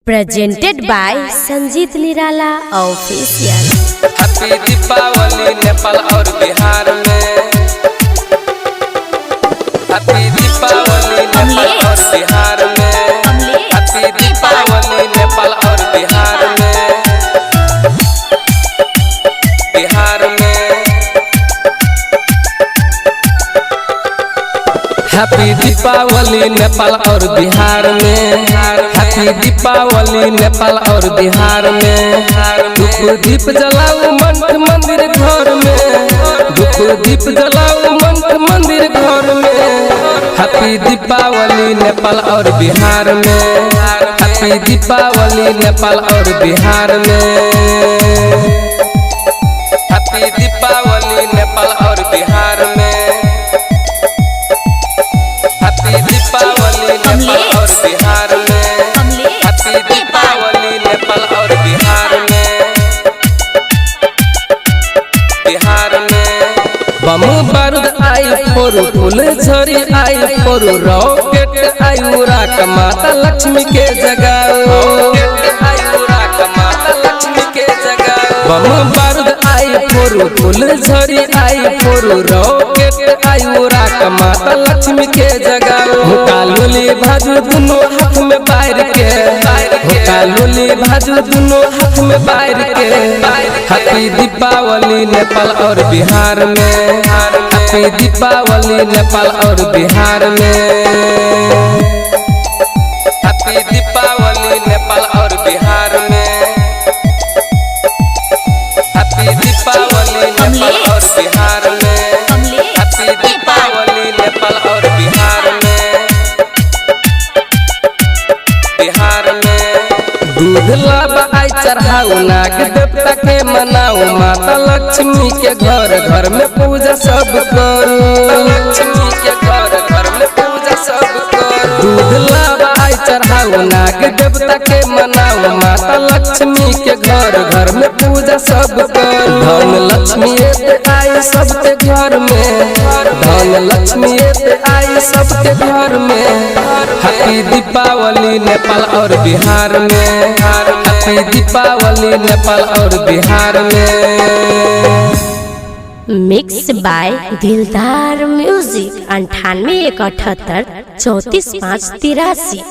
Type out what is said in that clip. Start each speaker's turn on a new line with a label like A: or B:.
A: Presented by Sanjeet निराला official.
B: Happy Deepawali Nepal और बिहार में। हैप्पी दीपावली नेपाल और बिहार में। हैप्पी दीपावली नेपाल और बिहार में। बिहार में हैप्पी दीपावली नेपाल और बिहार में। हैप्पी दीपावली नेपाल और बिहार में। धूप दीप जलाओ मंठ मंदिर घर में। धूप दीप जलाओ मंठ मंदिर घर में। हैप्पी दीपावली नेपाल और बिहार में। हैप्पी दीपावली नेपाल और बिहार में। हैप्पी दीपावली नेपाल और बिहार में। हैप्पी दीपावली नेपाल और बिहार में। हैप्पी दीपावली नेपाल और बिहार में। बिहार में बम बारूद आई फोरू फूल झड़ी आई फोरू रॉकेट आई उड़ाक माता लक्ष्मी के जगाओ। माता लक्ष्मी के जगाओ। बम बारूद आई फोरू फूल झड़ी आई फोरू रॉकेट आई उड़ाक माता लक्ष्मी के जगाओ। कालूली भाजू दोनों हाथ में बाहर के। कालूली भाजू दोनों हाथ में बाहर के। हैप्पी दीपावली नेपाल और बिहार में। हैप्पी दीपावली नेपाल और बिहार में। हैप्पी दीपावली नेपाल और बिहार में। हैप्पी दीपावली नेपाल और बिहार में। हैप्पी दीपावली नेपाल और बिहार में। बिहार में दूध लाबा आई चढ़ाऊ नाग देवता के मनाऊ माता लक्ष्मी के घर घर में पूजा सब करो। लक्ष्मी के घर घर में पूजा सब करो। दूध लाबा आई चढ़ाऊ नाग देवता के मनाऊ माता लक्ष्मी के घर घर में पूजा सब करो। धन लक्ष्मी आई सबके घर में। धन लक्ष्मी आई सबके घर में। हैप्पी दीपावली नेपाल और बिहार में। हैप्पी दीपावली नेपाल और बिहार में।
A: मिक्स बाय दिलदार म्यूजिक 98 178 34 5 83।